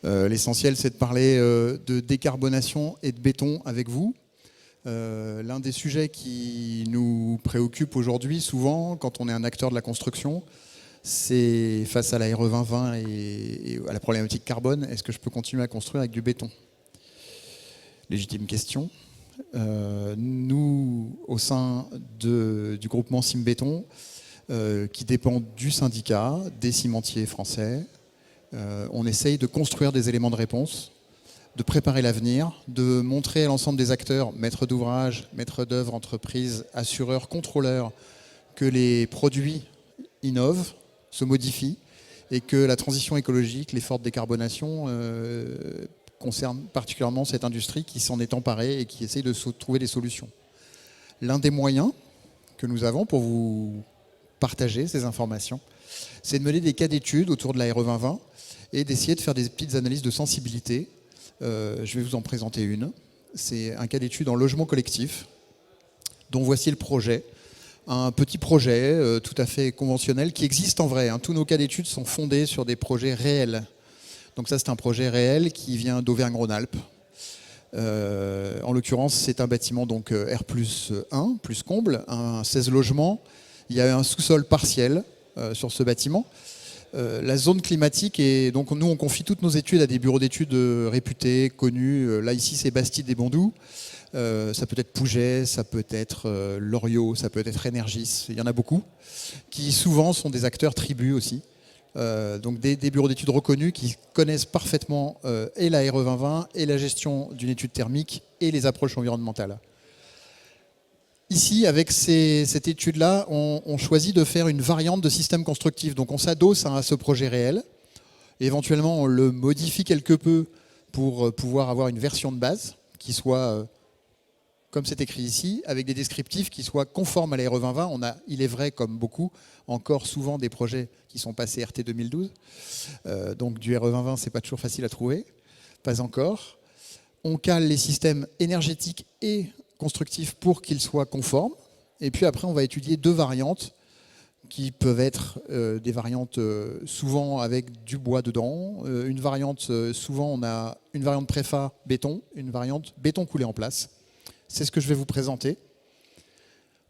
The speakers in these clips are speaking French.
L'essentiel, c'est de parler de décarbonation et de béton avec vous. L'un des sujets qui nous préoccupe aujourd'hui, souvent, quand on est un acteur de la construction, c'est face à la RE 2020 et à la problématique carbone, est-ce que je peux continuer à construire avec du béton? Légitime question. Nous, au sein du groupement Simbéton, qui dépend du syndicat, des cimentiers français, on essaye de construire des éléments de réponse, de préparer l'avenir, de montrer à l'ensemble des acteurs, maîtres d'ouvrage, maîtres d'œuvre, entreprises, assureurs, contrôleurs, que les produits innovent, se modifient et que la transition écologique, l'effort de décarbonation concerne particulièrement cette industrie qui s'en est emparée et qui essaye de trouver des solutions. L'un des moyens que nous avons pour vous partager ces informations, c'est de mener des cas d'études autour de la RE 2020 et d'essayer de faire des petites analyses de sensibilité. Je vais vous en présenter une. C'est un cas d'étude en logement collectif, dont voici le projet. Un petit projet tout à fait conventionnel qui existe en vrai. Tous nos cas d'études sont fondés sur des projets réels. Donc ça, c'est un projet réel qui vient d'Auvergne-Rhône-Alpes. En l'occurrence, c'est un bâtiment donc R+1, plus comble, un 16 logements. Il y a un sous-sol partiel sur ce bâtiment. La zone climatique, et donc nous on confie toutes nos études à des bureaux d'études réputés, connus. Là ici c'est Bastide des Bondous, ça peut être Pouget, ça peut être Loriot, ça peut être Energis, il y en a beaucoup, qui souvent sont des acteurs tribus aussi. Donc des bureaux d'études reconnus qui connaissent parfaitement et la RE 2020 et la gestion d'une étude thermique et les approches environnementales. Ici, avec cette étude-là, on choisit de faire une variante de système constructif. Donc on s'adosse à ce projet réel. Éventuellement, on le modifie quelque peu pour pouvoir avoir une version de base qui soit, comme c'est écrit ici, avec des descriptifs qui soient conformes à la RE 2020. On a, il est vrai, comme beaucoup, encore souvent des projets qui sont passés RT 2012. Donc du RE 2020, c'est pas toujours facile à trouver. Pas encore. On cale les systèmes énergétiques et constructifs pour qu'ils soient conformes. Et puis après, on va étudier deux variantes qui peuvent être des variantes souvent avec du bois dedans. Une variante, souvent, on a une variante préfa béton, une variante béton coulé en place. C'est ce que je vais vous présenter.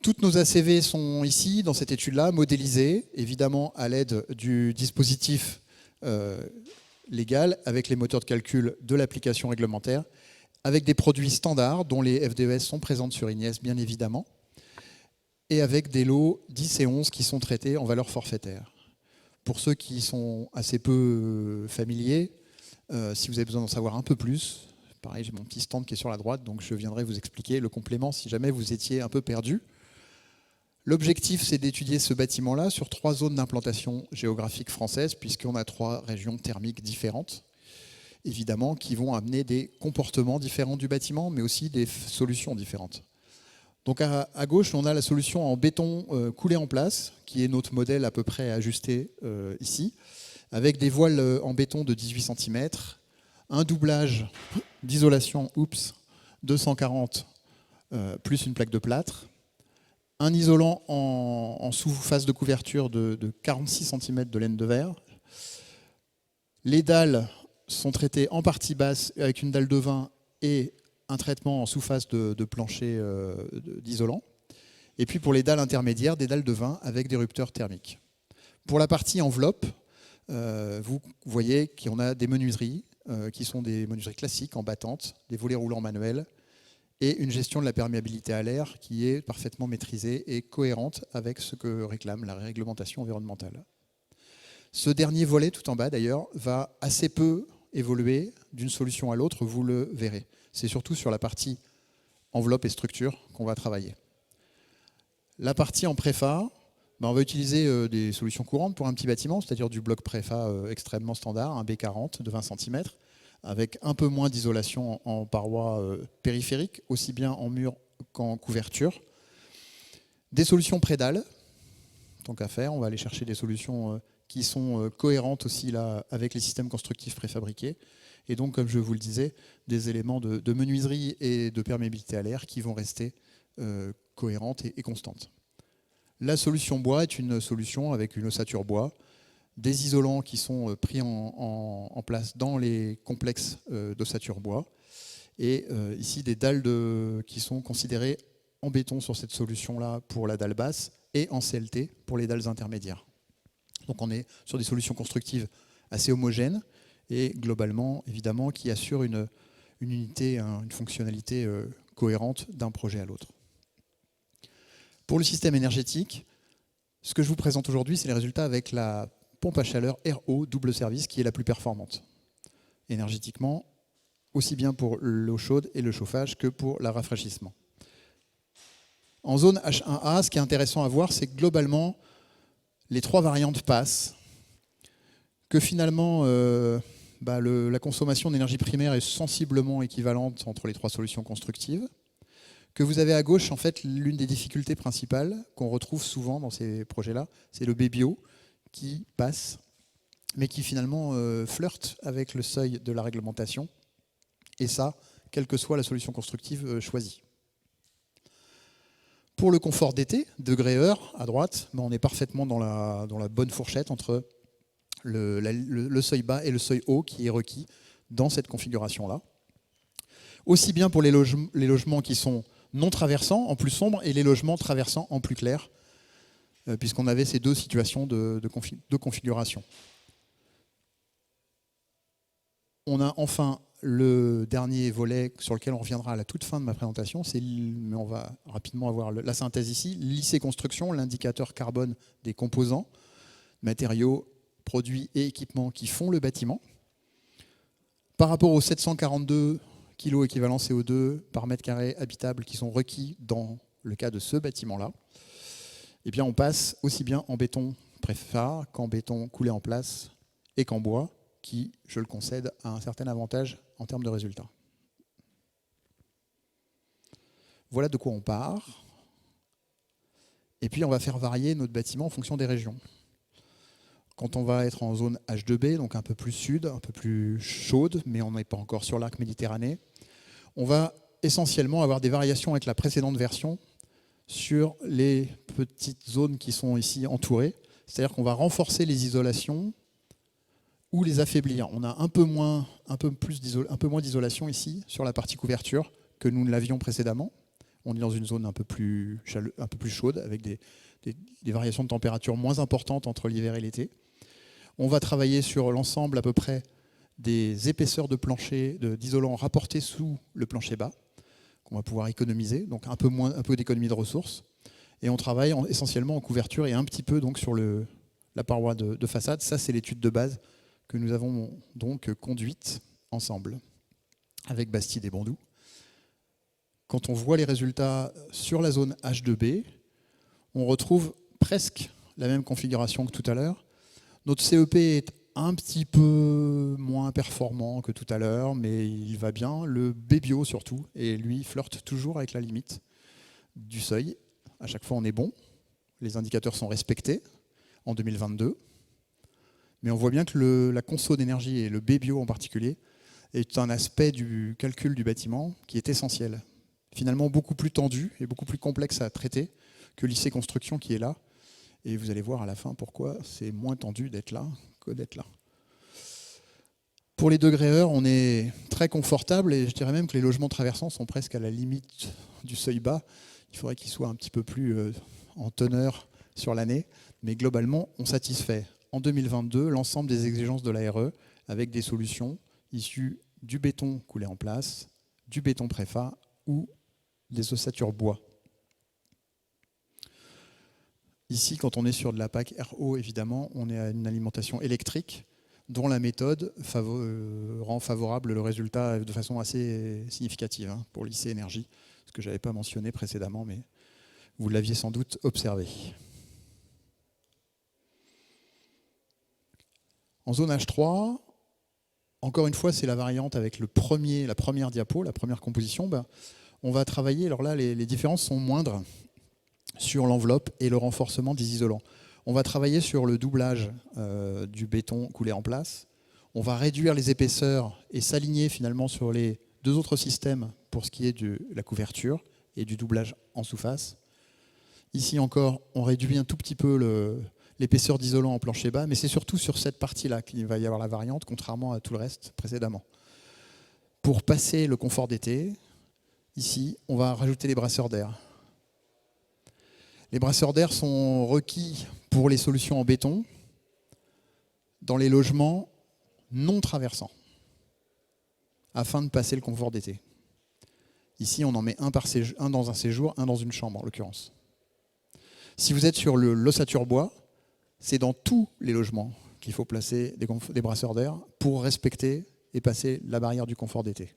Toutes nos ACV sont ici, dans cette étude-là, modélisées, évidemment à l'aide du dispositif légal, avec les moteurs de calcul de l'application réglementaire, avec des produits standards dont les FDES sont présentes sur Ignies, bien évidemment, et avec des lots 10 et 11 qui sont traités en valeur forfaitaire. Pour ceux qui sont assez peu familiers, si vous avez besoin d'en savoir un peu plus, pareil, j'ai mon petit stand qui est sur la droite, donc je viendrai vous expliquer le complément si jamais vous étiez un peu perdu. L'objectif, c'est d'étudier ce bâtiment-là sur 3 zones d'implantation géographique française, puisqu'on a 3 régions thermiques différentes, évidemment, qui vont amener des comportements différents du bâtiment, mais aussi des solutions différentes. Donc à gauche, on a la solution en béton coulé en place, qui est notre modèle à peu près ajusté ici, avec des voiles en béton de 18 cm, un doublage d'isolation 240 plus une plaque de plâtre, un isolant en sous-face de couverture de 46 cm de laine de verre. Les dalles sont traitées en partie basse avec une dalle de vin et un traitement en sous-face de plancher d'isolant. Et puis pour les dalles intermédiaires, des dalles de vin avec des rupteurs thermiques. Pour la partie enveloppe, vous voyez qu'on a des menuiseries qui sont des menuiseries classiques en battante, des volets roulants manuels et une gestion de la perméabilité à l'air qui est parfaitement maîtrisée et cohérente avec ce que réclame la réglementation environnementale. Ce dernier volet, tout en bas d'ailleurs, va assez peu évoluer d'une solution à l'autre, vous le verrez. C'est surtout sur la partie enveloppe et structure qu'on va travailler. La partie en préfa, on va utiliser des solutions courantes pour un petit bâtiment, c'est-à-dire du bloc préfa extrêmement standard, un B40 de 20 cm, avec un peu moins d'isolation en parois périphériques, aussi bien en mur qu'en couverture. Des solutions prédales, tant qu'à faire, on va aller chercher des solutions qui sont cohérentes aussi là, avec les systèmes constructifs préfabriqués. Et donc, comme je vous le disais, des éléments de menuiserie et de perméabilité à l'air qui vont rester cohérentes et constantes. La solution bois est une solution avec une ossature bois des isolants qui sont pris en place dans les complexes d'ossature bois, et ici des dalles qui sont considérées en béton sur cette solution-là pour la dalle basse et en CLT pour les dalles intermédiaires. Donc on est sur des solutions constructives assez homogènes et globalement, évidemment, qui assurent une unité, une fonctionnalité cohérente d'un projet à l'autre. Pour le système énergétique, ce que je vous présente aujourd'hui, c'est les résultats avec la pompe à chaleur RO double service qui est la plus performante énergétiquement, aussi bien pour l'eau chaude et le chauffage que pour le rafraîchissement. En zone H1A, ce qui est intéressant à voir, c'est que globalement, les trois variantes passent, que finalement la consommation d'énergie primaire est sensiblement équivalente entre les trois solutions constructives, que vous avez à gauche, en fait, l'une des difficultés principales qu'on retrouve souvent dans ces projets-là, c'est le BBO qui passe, mais qui finalement flirte avec le seuil de la réglementation, et ça, quelle que soit la solution constructive choisie. Pour le confort d'été, degré-heure, à droite, on est parfaitement dans la bonne fourchette entre le seuil bas et le seuil haut qui est requis dans cette configuration-là. Aussi bien pour les logements qui sont non traversants, en plus sombre, et les logements traversants en plus clair, puisqu'on avait ces deux situations de configuration. On a enfin le dernier volet sur lequel on reviendra à la toute fin de ma présentation, mais on va rapidement avoir la synthèse ici. Lycée Construction, l'indicateur carbone des composants, matériaux, produits et équipements qui font le bâtiment. Par rapport aux 742 kg équivalent CO2 par mètre carré habitable qui sont requis dans le cas de ce bâtiment-là, eh bien on passe aussi bien en béton préfa qu'en béton coulé en place et qu'en bois, qui, je le concède, a un certain avantage en termes de résultats. Voilà de quoi on part. Et puis on va faire varier notre bâtiment en fonction des régions. Quand on va être en zone H2B, donc un peu plus sud, un peu plus chaude, mais on n'est pas encore sur l'arc méditerranéen, on va essentiellement avoir des variations avec la précédente version sur les petites zones qui sont ici entourées. C'est-à-dire qu'on va renforcer les isolations ou les affaiblir. On a un peu moins d'isolation ici sur la partie couverture que nous ne l'avions précédemment. On est dans une zone un peu plus chaude avec des variations de température moins importantes entre l'hiver et l'été. On va travailler sur l'ensemble à peu près des épaisseurs de plancher d'isolant rapportés sous le plancher bas qu'on va pouvoir économiser, donc un peu d'économie de ressources. Et on travaille essentiellement en couverture et un petit peu donc sur la paroi de façade. Ça, c'est l'étude de base que nous avons donc conduite ensemble avec Bastide et Bandou. Quand on voit les résultats sur la zone H2B, on retrouve presque la même configuration que tout à l'heure. Notre CEP est un petit peu moins performant que tout à l'heure, mais il va bien. Le BBio surtout, et lui flirte toujours avec la limite du seuil. À chaque fois, on est bon. Les indicateurs sont respectés en 2022. Mais on voit bien que la conso d'énergie, et le BBio en particulier, est un aspect du calcul du bâtiment qui est essentiel. Finalement, beaucoup plus tendu et beaucoup plus complexe à traiter que lycée construction qui est là. Et vous allez voir à la fin pourquoi c'est moins tendu d'être là que d'être là. Pour les degrés-heures, on est très confortable et je dirais même que les logements traversants sont presque à la limite du seuil bas. Il faudrait qu'ils soient un petit peu plus en teneur sur l'année. Mais globalement, on satisfait en 2022 l'ensemble des exigences de l'ARE avec des solutions issues du béton coulé en place, du béton préfa ou des ossatures bois. Ici, quand on est sur de la PAC RO, évidemment, on est à une alimentation électrique dont la méthode rend favorable le résultat de façon assez significative pour lycée énergie, ce que je n'avais pas mentionné précédemment, mais vous l'aviez sans doute observé. En zone H3, encore une fois, c'est la variante avec la première diapo, la première composition. On va travailler, alors là, les différences sont moindres sur l'enveloppe et le renforcement des isolants. On va travailler sur le doublage du béton coulé en place. On va réduire les épaisseurs et s'aligner finalement sur les deux autres systèmes pour ce qui est de la couverture et du doublage en sous-face. Ici encore, on réduit un tout petit peu l'épaisseur d'isolant en plancher bas, mais c'est surtout sur cette partie-là qu'il va y avoir la variante, contrairement à tout le reste précédemment. Pour passer le confort d'été, ici, on va rajouter les brasseurs d'air. Les brasseurs d'air sont requis pour les solutions en béton dans les logements non traversants, afin de passer le confort d'été. Ici, on en met un dans un séjour, un dans une chambre, en l'occurrence. Si vous êtes sur l'ossature bois, c'est dans tous les logements qu'il faut placer des brasseurs d'air pour respecter et passer la barrière du confort d'été.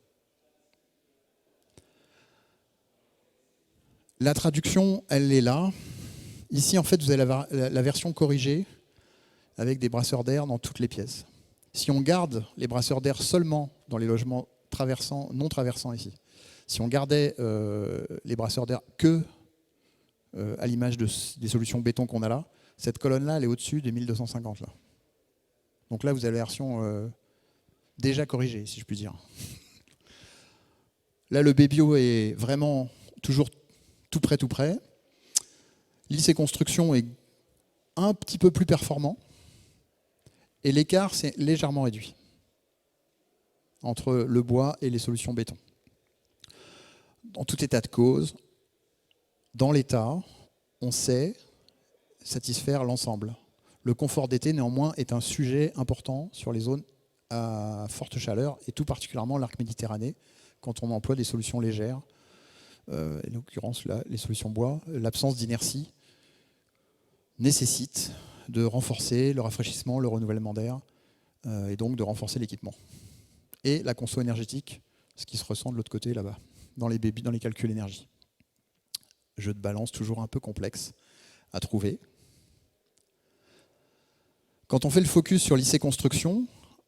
La traduction, elle est là. Ici, en fait, vous avez la version corrigée avec des brasseurs d'air dans toutes les pièces. Si on garde les brasseurs d'air seulement dans les logements non traversants ici, si on gardait les brasseurs d'air que à l'image des solutions béton qu'on a là, cette colonne-là, elle est au-dessus des 1250. Là. Donc là, vous avez la version déjà corrigée, si je puis dire. Là, le Bébio est vraiment toujours tout près. L'IC Construction est un petit peu plus performant et l'écart s'est légèrement réduit entre le bois et les solutions béton. En tout état de cause, dans l'état, on sait satisfaire l'ensemble. Le confort d'été, néanmoins, est un sujet important sur les zones à forte chaleur, et tout particulièrement l'arc Méditerranée, quand on emploie des solutions légères, en l'occurrence là, les solutions bois. L'absence d'inertie nécessite de renforcer le rafraîchissement, le renouvellement d'air, et donc de renforcer l'équipement. Et la conso énergétique, ce qui se ressent de l'autre côté là-bas, dans les calculs énergie. Jeu de balance toujours un peu complexe à trouver. Quand on fait le focus sur l'IC Construction,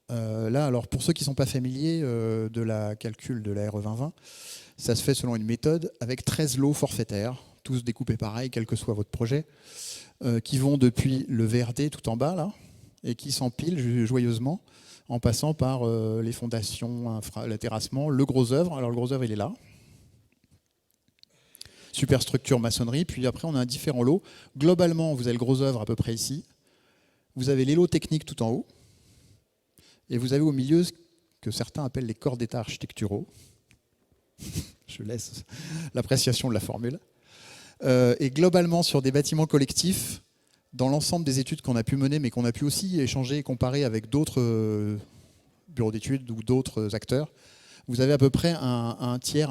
là, alors pour ceux qui ne sont pas familiers de la calcul de la RE 2020, ça se fait selon une méthode avec 13 lots forfaitaires, tous découpés pareil, quel que soit votre projet, qui vont depuis le VRD tout en bas, là, et qui s'empilent joyeusement en passant par les fondations, le terrassement, le gros œuvre. Alors le gros œuvre, il est là. Superstructure, maçonnerie, puis après on a différents lots. Globalement, vous avez le gros œuvre à peu près ici. Vous avez les lots techniques tout en haut. Et vous avez au milieu ce que certains appellent les corps d'état architecturaux. Je laisse l'appréciation de la formule. Et globalement, sur des bâtiments collectifs, dans l'ensemble des études qu'on a pu mener, mais qu'on a pu aussi échanger et comparer avec d'autres bureaux d'études ou d'autres acteurs, vous avez à peu près un tiers.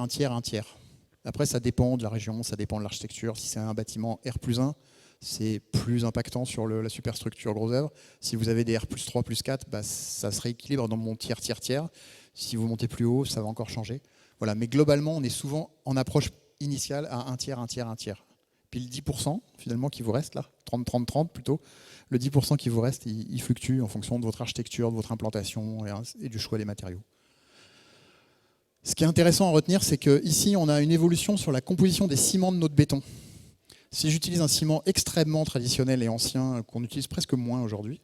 Après, ça dépend de la région, ça dépend de l'architecture. Si c'est un bâtiment R+1, c'est plus impactant sur la superstructure gros œuvre. Si vous avez des R+3, +4, bah, ça se rééquilibre dans mon tiers. Si vous montez plus haut, ça va encore changer. Voilà. Mais globalement, on est souvent en approche initiale à un tiers. Puis le 10% finalement qui vous reste là, 30 plutôt, le 10% qui vous reste, il fluctue en fonction de votre architecture, de votre implantation et du choix des matériaux. Ce qui est intéressant à retenir, c'est qu'ici, on a une évolution sur la composition des ciments de notre béton. Si j'utilise un ciment extrêmement traditionnel et ancien, qu'on utilise presque moins aujourd'hui,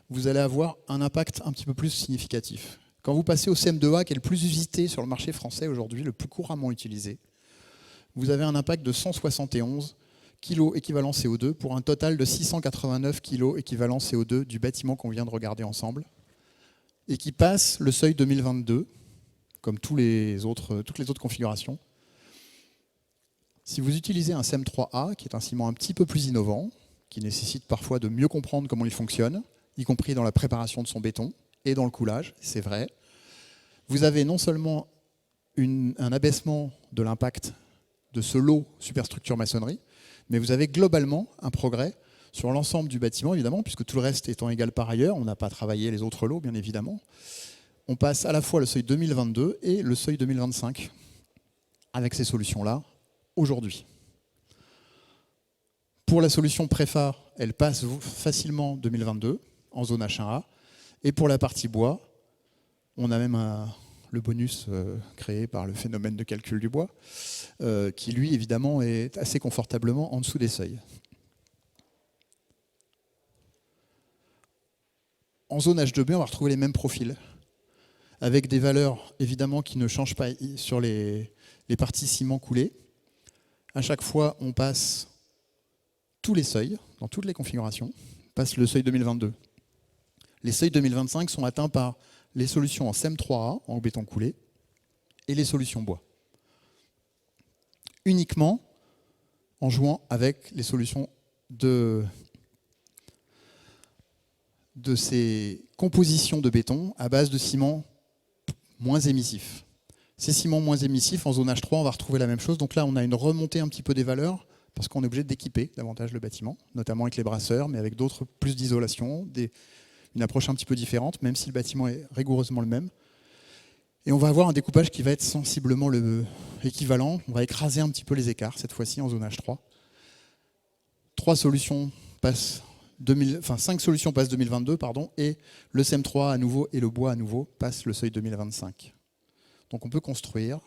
vous allez avoir un impact un petit peu plus significatif. Quand vous passez au CM2A, qui est le plus usité sur le marché français aujourd'hui, le plus couramment utilisé, vous avez un impact de 171 kg équivalent CO2 pour un total de 689 kg équivalent CO2 du bâtiment qu'on vient de regarder ensemble, et qui passe le seuil 2022, comme toutes les autres configurations. Si vous utilisez un CM3A, qui est un ciment un petit peu plus innovant, qui nécessite parfois de mieux comprendre comment il fonctionne, y compris dans la préparation de son béton et dans le coulage, c'est vrai, vous avez non seulement un abaissement de l'impact de ce lot superstructure maçonnerie, mais vous avez globalement un progrès sur l'ensemble du bâtiment, évidemment, puisque tout le reste étant égal par ailleurs, on n'a pas travaillé les autres lots, bien évidemment. On passe à la fois le seuil 2022 et le seuil 2025 avec ces solutions-là aujourd'hui. Pour la solution Préfa, elle passe facilement 2022 en zone H1A. Et pour la partie bois, on a même le bonus créé par le phénomène de calcul du bois, qui lui, évidemment, est assez confortablement en dessous des seuils. En zone H2B, on va retrouver les mêmes profils, avec des valeurs évidemment qui ne changent pas sur les parties ciment coulées. À chaque fois, on passe tous les seuils, dans toutes les configurations, passe le seuil 2022. Les seuils 2025 sont atteints par les solutions en CEM 3A, en béton coulé, et les solutions bois. Uniquement en jouant avec les solutions de ces compositions de béton à base de ciment moins émissif. Ces ciments moins émissifs, en zonage 3, on va retrouver la même chose. Donc là, on a une remontée un petit peu des valeurs, parce qu'on est obligé d'équiper davantage le bâtiment, notamment avec les brasseurs, mais avec d'autres, plus d'isolation, une approche un petit peu différente, même si le bâtiment est rigoureusement le même. Et on va avoir un découpage qui va être sensiblement équivalent. On va écraser un petit peu les écarts, cette fois-ci en zonage 3. 5 solutions passent 2022, et le CEM 3 à nouveau et le bois à nouveau passent le seuil 2025. Donc on peut construire,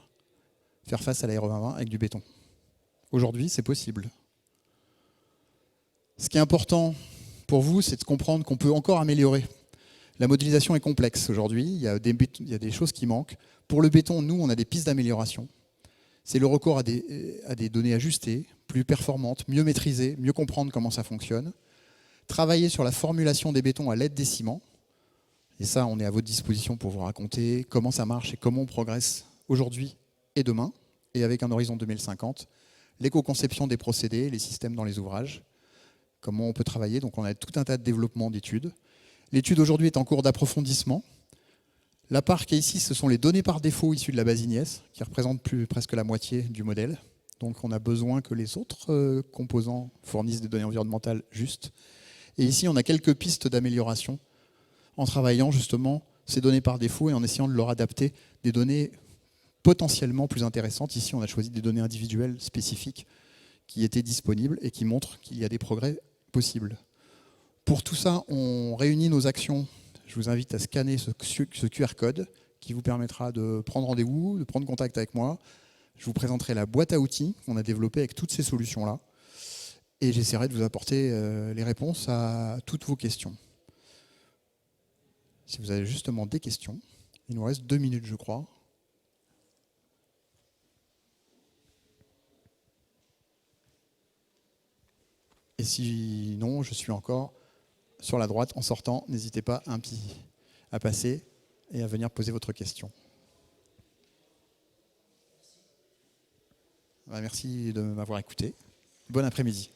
faire face à la RE2020 avec du béton. Aujourd'hui, c'est possible. Ce qui est important pour vous, c'est de comprendre qu'on peut encore améliorer. La modélisation est complexe aujourd'hui, il y a des choses qui manquent. Pour le béton, nous, on a des pistes d'amélioration. C'est le recours à des données ajustées, plus performantes, mieux maîtrisées, mieux comprendre comment ça fonctionne. Travailler sur la formulation des bétons à l'aide des ciments. Et ça, on est à votre disposition pour vous raconter comment ça marche et comment on progresse aujourd'hui et demain, et avec un horizon 2050. L'éco-conception des procédés, les systèmes dans les ouvrages, comment on peut travailler. Donc on a tout un tas de développements d'études. L'étude aujourd'hui est en cours d'approfondissement. La part qui est ici, ce sont les données par défaut issues de la base IGNIS, qui représentent presque la moitié du modèle. Donc on a besoin que les autres composants fournissent des données environnementales justes. Et ici, on a quelques pistes d'amélioration en travaillant justement ces données par défaut et en essayant de leur adapter des données potentiellement plus intéressantes. Ici, on a choisi des données individuelles spécifiques qui étaient disponibles et qui montrent qu'il y a des progrès possibles. Pour tout ça, on réunit nos actions. Je vous invite à scanner ce QR code qui vous permettra de prendre rendez-vous, de prendre contact avec moi. Je vous présenterai la boîte à outils qu'on a développée avec toutes ces solutions-là. Et j'essaierai de vous apporter les réponses à toutes vos questions. Si vous avez justement des questions, il nous reste 2 minutes, je crois. Et sinon, je suis encore sur la droite en sortant. N'hésitez pas à passer et à venir poser votre question. Merci de m'avoir écouté. Bon après-midi.